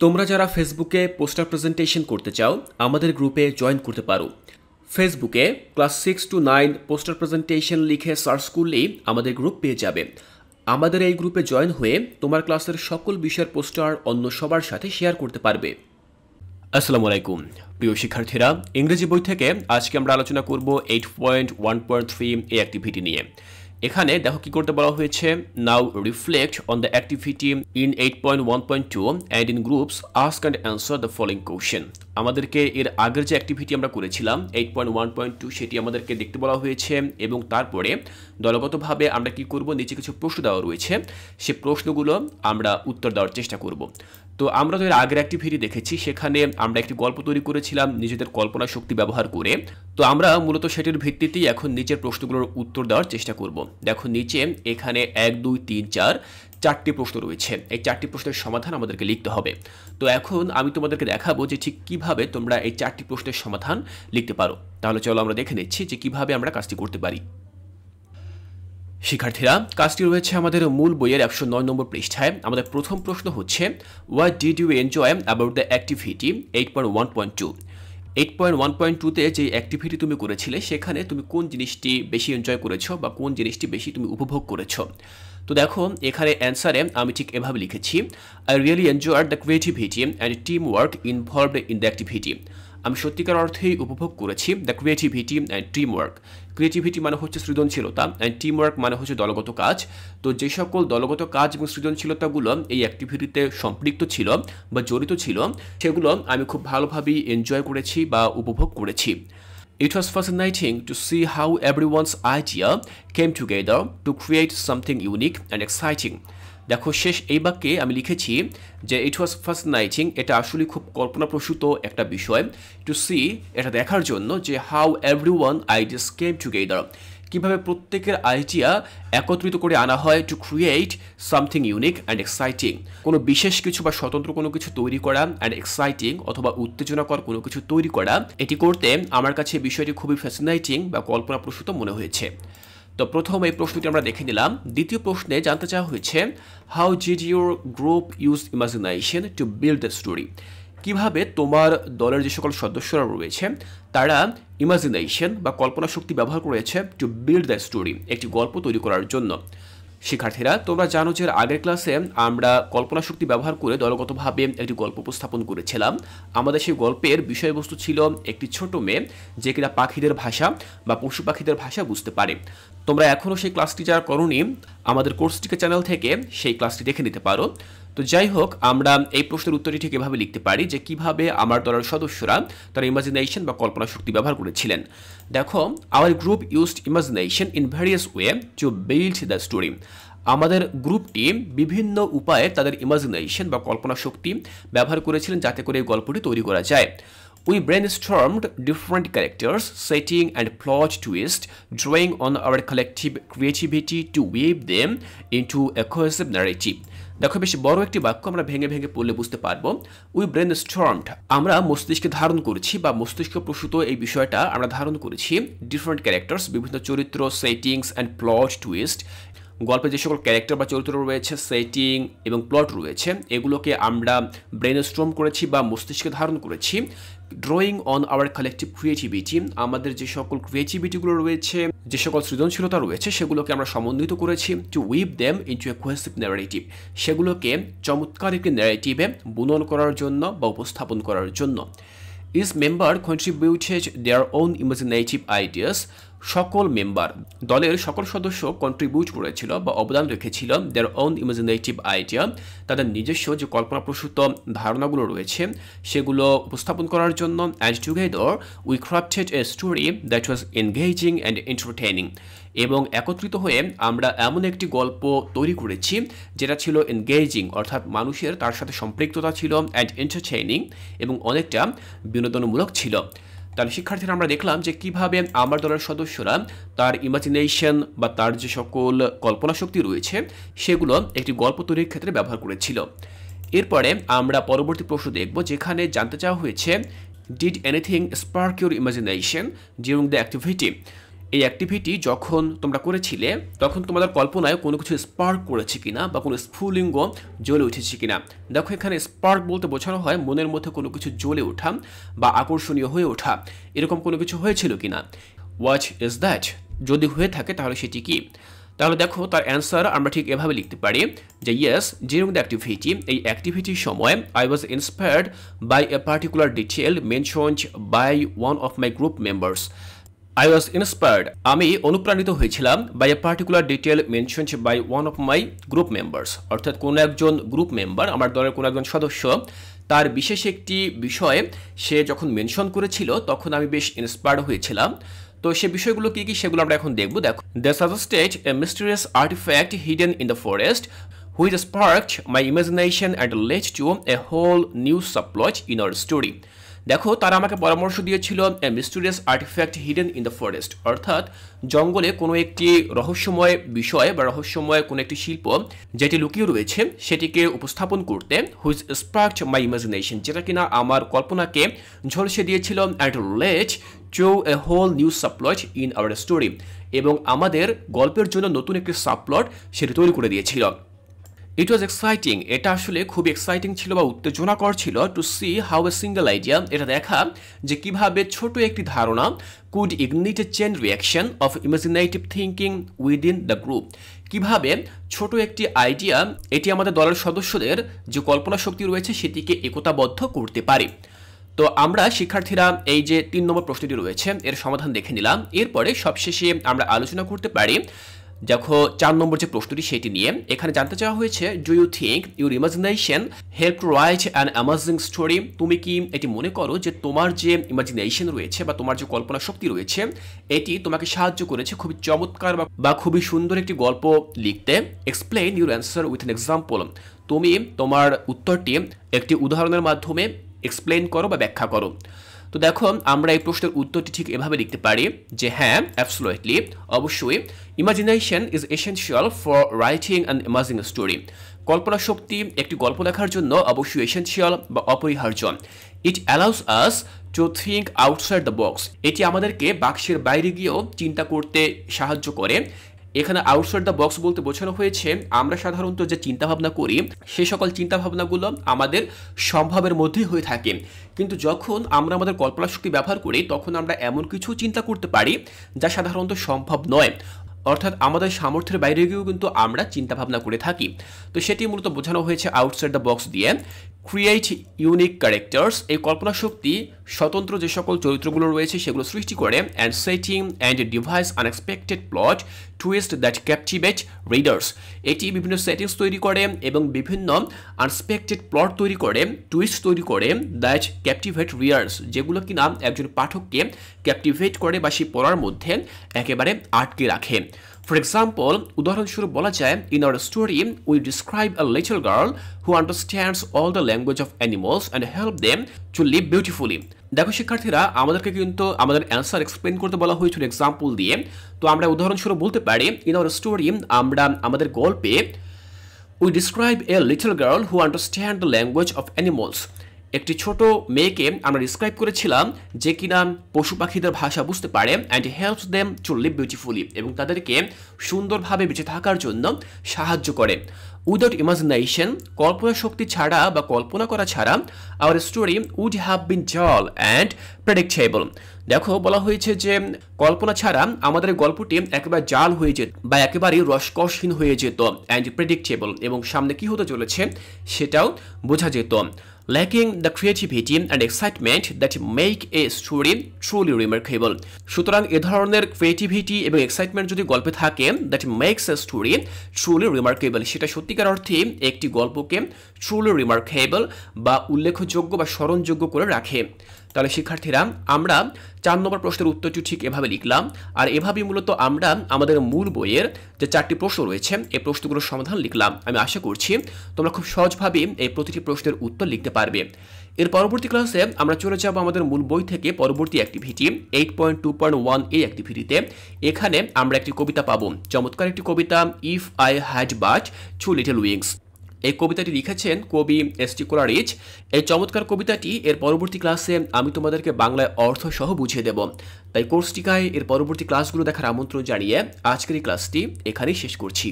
তোমরা যারা ফেসবুকে পোস্টার প্রেজেন্টেশন করতে চাও আমাদের গ্রুপে জয়েন করতে পারো। ফেসবুকে ক্লাস 6 to 9 পোস্টার প্রেজেন্টেশন লিখে সার্চ করলেই আমাদের গ্রুপ পেয়ে যাবে। আমাদের এই গ্রুপে জয়েন হয়ে তোমার ক্লাসের সকল বিষয়ের পোস্টার অন্য সবার সাথে শেয়ার করতে পারবে। আসসালামু আলাইকুম প্রিয় শিক্ষার্থীরা, ইংরেজি বই থেকে আজকে আমরা আলোচনা করব 8.1.3 এই অ্যাক্টিভিটি নিয়ে। এখানে দেখো কি করতে বলা হয়েছে, now reflect on the activity in 8.1.2 and in groups ask and answer the following question. আমাদেরকে এর আগের যে অ্যাক্টিভিটি আমরা করেছিলাম 8.1.2 সেটি আমাদেরকে দেখতে বলা হয়েছে এবং তারপরে দলগতভাবে আমরা কি করব, নিচে কিছু প্রশ্ন দেওয়া রয়েছে, সে প্রশ্নগুলো আমরা উত্তর দেওয়ার চেষ্টা করব। তো আমরা তো এর আগের অ্যাক্টিভিটি দেখেছি, সেখানে আমরা একটি গল্প তৈরি করেছিলাম নিজেদের কল্পনা শক্তি ব্যবহার করে। তো আমরা মূলত সেটির ভিত্তিতেই এখন নিচের প্রশ্নগুলোর উত্তর দেওয়ার চেষ্টা করব। দেখো নিচে এখানে 1 2 3 4 চারটি প্রশ্ন রয়েছে, এই চারটি প্রশ্নের সমাধান আমাদেরকে লিখতে হবে। তো এখন আমি তোমাদেরকে দেখাবো যে ঠিক কিভাবে তোমরা এই চারটি প্রশ্নের সমাধান লিখতে পারো। তাহলে চলো আমরা দেখে নিচ্ছি যে কিভাবে আমরা কাজটি করতে পারি। শিক্ষার্থীরা, কাজটি রয়েছে আমাদের মূল বইয়ের 109 নম্বর পৃষ্ঠায়। আমাদের প্রথম প্রশ্ন হচ্ছে, what did you enjoy about the activity 8.1.2। 8.1.2তে যে অ্যাক্টিভিটি তুমি করেছিলে সেখানে তুমি কোন জিনিসটি বেশি এনজয় করেছো বা কোন জিনিসটি বেশি তুমি উপভোগ করেছো। তো দেখো এখানে অ্যান্সারে আমি ঠিক এভাবে লিখেছি, I really enjoyed the creativity and team work involved in the activity. আমি সত্যিকার অর্থেই উপভোগ করেছি the creativity and team work. Creativity মানে হচ্ছে সৃজনশীলতা, অ্যান্ড টিম ওয়ার্ক মানে হচ্ছে দলগত কাজ। তো যে সকল দলগত কাজ এবং সৃজনশীলতাগুলো এই অ্যাক্টিভিটিতে সম্পৃক্ত ছিল বা জড়িত ছিল সেগুলো আমি খুব ভালোভাবেই এনজয় করেছি বা উপভোগ করেছি। It was fascinating to see how everyone's idea came together to create something unique and exciting. দেখো শেষ এই বাক্যে আমি লিখেছি যে ইট ওয়াজ ফ্যাসিনেটিং, এটা আসলে খুব কল্পনাপ্রসূত একটা বিষয়। টু সি, এটা দেখার জন্য যে how everyone ideas came together, কীভাবে প্রত্যেকের আইডিয়া একত্রিত করে আনা হয় to create something unique and exciting. কোনো বিশেষ কিছু বা স্বতন্ত্র কোনো কিছু তৈরি করা, অ্যান্ড এক্সাইটিং অথবা উত্তেজনাকর কোনো কিছু তৈরি করা, এটি করতে আমার কাছে বিষয়টি খুবই ফ্যাসিনেটিং বা কল্পনাপ্রসূত মনে হয়েছে। তো প্রথম এই প্রশ্নটি আমরা দেখে নিলাম। দ্বিতীয় প্রশ্নে জানতে চাওয়া হয়েছে, how did your group use imagination to build the story. কীভাবে তোমার দলের যে সকল সদস্যরা রয়েছে তারা ইমাজিনেশন বা কল্পনা শক্তি ব্যবহার করেছে টু বিল্ড দ্য স্টোরি, একটি গল্প তৈরি করার জন্য। শিক্ষার্থীরা, তোমরা জানো যে আগের ক্লাসে আমরা কল্পনা শক্তি ব্যবহার করে দলগতভাবে একটি গল্প উপস্থাপন করেছিলাম। আমাদের সেই গল্পের বিষয়বস্তু ছিল একটি ছোট মেয়ে যে কিনা পাখিদের ভাষা বা পশু পাখিদের ভাষা বুঝতে পারে। তোমরা এখনও সেই ক্লাসটি যারা করোনি আমাদের কোর্সটিকে চ্যানেল থেকে সেই ক্লাসটি দেখে নিতে পারো। তো যাই হোক, আমরা এই প্রশ্নের উত্তরটি ঠিক এভাবে লিখতে পারি যে কিভাবে আমার দলের সদস্যরা তারা ইমাজিনেশন বা কল্পনা শক্তি ব্যবহার করেছিলেন। দেখো, hour group used imagination in various way to build the story. আমাদের গ্রুপটি বিভিন্ন উপায়ে তাদের ইমাজিনেশন বা কল্পনা শক্তি ব্যবহার করেছিলেন যাতে করে এই গল্পটি তৈরি করা যায়। We brainstormed different characters, setting and plot twist, drawing on our collective creativity to weave them into a cohesive narrative. দেখো বেশ বড় একটি বাক্য, আমরা ভেঙে ভেঙে পড়লে বুঝতে পারবো। উই ব্রেনস্টর্মড, আমরা মস্তিষ্কে ধারণ করেছি বা মস্তিষ্ক প্রসূত এই বিষয়টা আমরা ধারণ করেছি ডিফারেন্ট ক্যারেক্টার্স, বিভিন্ন চরিত্র, সেটিংস অ্যান্ড প্লট টুইস্ট। গল্পে যে সকল ক্যারেক্টার বা চরিত্র রয়েছে, সেটিং এবং প্লট রয়েছে, এগুলোকে আমরা ব্রেনস্টর্ম করেছি বা মস্তিষ্কে ধারণ করেছি। Drawing on our collective creativity, আমাদের যে সকল ক্রিয়েটিভিটিগুলো রয়েছে, যে সকল সৃজনশীলতা রয়েছে সেগুলোকে আমরা সমন্বিত করেছি two we've them into a cohesive narrative, সেগুলোকে চমৎকার একটি ন্যারেটিভে বুনন করার জন্য বা উপস্থাপন করার জন্য। Each member contributed their own imaginative ideas. সকল মেম্বার, দলের সকল সদস্য কন্ট্রিবিউট করেছিল বা অবদান রেখেছিল their own imaginative idea, তাদের নিজস্ব যে কল্পনাপ্রসূত ধারণাগুলো রয়েছে সেগুলো উপস্থাপন করার জন্য। and together we crafted a story that was engaging and entertaining. এবং একত্রিত হয়ে আমরা এমন একটি গল্প তৈরি করেছি যেটা ছিল এনগেজিং, অর্থাৎ মানুষের তার সাথে সম্পৃক্ততা ছিল, অ্যান্ড এন্টারটেইনিং এবং অনেকটা বিনোদনমূলক ছিল। তাহলে শিক্ষার্থীরা, আমরা দেখলাম যে কিভাবে আমার দলের সদস্যরা তার ইমাজিনেশন বা তার যে সকল কল্পনা শক্তি রয়েছে সেগুলো একটি গল্প তৈরির ক্ষেত্রে ব্যবহার করেছিল। এরপরে আমরা পরবর্তী প্রশ্ন দেখব, যেখানে জানতে চাওয়া হয়েছে, did anything spark your imagination during the activity. এই অ্যাক্টিভিটি যখন তোমরা করেছিলে তখন তোমাদের কল্পনায় কোনো কিছু স্পার্ক করেছে কিনা বা কোনো স্ফুলিঙ্গ জ্বলে উঠেছে কিনা। দেখো এখানে স্পার্ক বলতে বোঝানো হয় মনের মধ্যে কোনো কিছু জ্বলে ওঠা বা আকর্ষণীয় হয়ে ওঠা, এরকম কোনো কিছু হয়েছিল কিনা। হোয়াট ইজ দ্যাট, যদি হয়ে থাকে তাহলে সেটি কি। তাহলে দেখো তার অ্যান্সার আমরা ঠিক এভাবে লিখতে পারি যে ইয়েস, ডিউরিং দ্য অ্যাক্টিভিটি, এই অ্যাক্টিভিটির সময় I was inspired by a particular detail mentioned by one of my group members. I was inspired, আমি অনুপ্রাণিত হয়েছিলাম by a particular detail mentioned by one of my group members, অর্থাৎ কোনো একজন group member, আমার দলের কোনো একজন সদস্য, তার বিশেষ একটি বিষয়ে সে যখন মেনশন করেছিল তখন আমি বেশ ইন্সপায়ার্ড হয়েছিলাম। তো সে বিষয়গুলো কি কি সেগুলো আমরা এখন দেখব। দেখো, they suggested a mysterious artifact hidden in the forest which sparked my imagination and led to a whole new subplot in our story. দেখো তারা আমাকে পরামর্শ দিয়েছিল a mysterious artifact hidden in the forest, অর্থাৎ জঙ্গলে কোনো একটি রহস্যময় বিষয় বা রহস্যময় কোনো একটি শিল্প যেটি লুকিয়ে রয়েছে সেটিকে উপস্থাপন করতে, হুইচ স্পার্কড মাই ইমাজিনেশন, যেটা কিনা আমার কল্পনাকে ঝলসে দিয়েছিল, and led to a whole new subplot in our story, এবং আমাদের গল্পের জন্য নতুন একটি সাবপ্লট সেটি তৈরি করে দিয়েছিল। ইট ওয়াজ এক্সাইটিং, এটা আসলে খুব এক্সাইটিং ছিল বা উত্তেজনাকর ছিল, to see how a single idea, এটা দেখা যে কিভাবে ছোট একটি ধারণা could ignite a chain reaction of imaginative thinking within the group, কিভাবে ছোট একটি আইডিয়া এটি আমাদের দলের সদস্যদের যে কল্পনা শক্তি রয়েছে সেটিকে একতাবদ্ধ করতে পারে। তো আমরা শিক্ষার্থীরা এই যে 3 নম্বর প্রশ্নটি রয়েছে এর সমাধান দেখে নিলাম। এরপরে সবশেষে আমরা আলোচনা করতে পারি দেখো 4 নম্বর যে প্রশ্নটি সেটি নিয়ে। এখানে জানতে চাওয়া হয়েছে, do you think your imagination help to write an amazing story, তুমি কি এটি মনে করো যে তোমার যে ইমাজিনেশন রয়েছে বা তোমার যে কল্পনা শক্তি রয়েছে এটি তোমাকে সাহায্য করেছে খুবই চমৎকার বা খুবই সুন্দর একটি গল্প লিখতে। Explain your answer with an example, তুমি তোমার উত্তরটি একটি উদাহরণের মাধ্যমে এক্সপ্লেইন করো বা ব্যাখ্যা করো। তো দেখো আমরা এই প্রশ্নের উত্তরটি ঠিক এভাবে লিখতে পারি যে হ্যাঁ, অ্যাবসলিউটলি, অবশ্যই, imagination is essential for writing an amazing story, কল্পনা শক্তি একটি গল্প লেখার জন্য অবশ্যই এসেনশিয়াল বা অপরিহার্য। It allows us to think outside the box, এটি আমাদেরকে বাক্সের বাইরে গিয়েও চিন্তা করতে সাহায্য করে। এখানে আউটসাইড দ্য বক্স বলতে বোঝানো হয়েছে আমরা সাধারণত যে চিন্তাভাবনা করি সে সকল চিন্তাভাবনাগুলো আমাদের সম্ভবের মধ্যেই হয়ে থাকে, কিন্তু যখন আমরা আমাদের কল্পনা শক্তি ব্যবহার করি তখন আমরা এমন কিছু চিন্তা করতে পারি যা সাধারণত সম্ভব নয়, অর্থাৎ আমাদের সামর্থ্যের বাইরে গিয়েও কিন্তু আমরা চিন্তাভাবনা করে থাকি। তো সেটি মূলত বোঝানো হয়েছে আউটসাইড দ্য বক্স দিয়ে। ক্রিয়েট ইউনিক ক্যারেক্টার্স, এই কল্পনা শক্তি স্বতন্ত্র যে সকল চরিত্রগুলো রয়েছে সেগুলো সৃষ্টি করে, and setting and device unexpected plot twist that captivate readers, এটি বিভিন্ন সেটিংস তৈরি করে এবং বিভিন্ন আনএক্সপেক্টেড প্লট তৈরি করে, টুইস্ট তৈরি করে, দ্যাট ক্যাপটিভেট রিডার্স, যেগুলো কিনা একজন পাঠককে ক্যাপটিভেট করে বা সেই পড়ার মধ্যে একেবারে আটকে রাখে। ফর এক্সাম্পল, উদাহরণস্বরূপ বলা যায়, in our story we describe a little girl who understands all the language of animals and help them to live beautifully. দেখো শিক্ষার্থীরা, আমাদেরকে কিন্তু আমাদের অ্যান্সার এক্সপ্লেন করতে বলা হয়েছিল এক্সাম্পল দিয়ে। তো আমরা উদাহরণস্বরূপ বলতে পারি, ইন আওয়ার স্টোরি, আমরা আমাদের গল্পে we describe a little girl who understand the language of animals, একটি ছোট মেয়েকে আমরা ডিসক্রাইব করেছিলাম যে কিনা পশু পাখিদের ভাষা বুঝতে পারে, and helps them to live beautifully, এবং তাদেরকে সুন্দরভাবে বেঁচে থাকার জন্য সাহায্য করে। উইদাউট ইমাজিনেশন, কল্পনা শক্তি ছাড়া বা কল্পনা করা ছাড়া, our story would have been dull and predictable. দেখো বলা হয়েছে যে কল্পনা ছাড়া আমাদের গল্পটি একেবারে জাল হয়ে যেত বা একেবারেই রসকসহীন হয়ে যেত, অ্যান্ড প্রেডিক্টেবল, এবং সামনে কি হতে চলেছে সেটাও বোঝা যেত। lacking the creativity and excitement that make a story truly remarkable, সুতরাং এ ধরনের ক্রিয়েটিভিটি এবং এক্সাইটমেন্ট যদি গল্পে থাকে, that makes a story truly remarkable, সেটা সত্যিকার অর্থে একটি গল্পকে truly remarkable বা উল্লেখযোগ্য বা স্মরণযোগ্য করে রাখে। তাহলে শিক্ষার্থীরা, আমরা 4 নম্বর প্রশ্নের উত্তরটি ঠিক এভাবে লিখলাম, আর এভাবেই মূলত আমরা আমাদের মূল বইয়ের যে 4টি প্রশ্ন রয়েছে এই প্রশ্নগুলোর সমাধান লিখলাম। আমি আশা করছি তোমরা খুব সহজভাবে এই প্রতিটি প্রশ্নের উত্তর লিখতে পারবে। এর পরবর্তী ক্লাসে আমরা চলে যাব আমাদের মূল বই থেকে পরবর্তী অ্যাক্টিভিটি 8.2.1 এই অ্যাক্টিভিটিতে। এখানে আমরা একটি কবিতা পাবো, চমৎকার একটি কবিতা, if I had but two little wings. এই কবিতাটি লিখেছেন কবি এস.টি. কোলারিচ। এই চমৎকার কবিতাটি এর পরবর্তী ক্লাসে আমি তোমাদেরকে বাংলায় অর্থ সহ বুঝিয়ে দেব। তাই কোর্স টিকায় এর পরবর্তী ক্লাসগুলো দেখার আমন্ত্রণ জানিয়ে আজকের এই ক্লাসটি এখানেই শেষ করছি।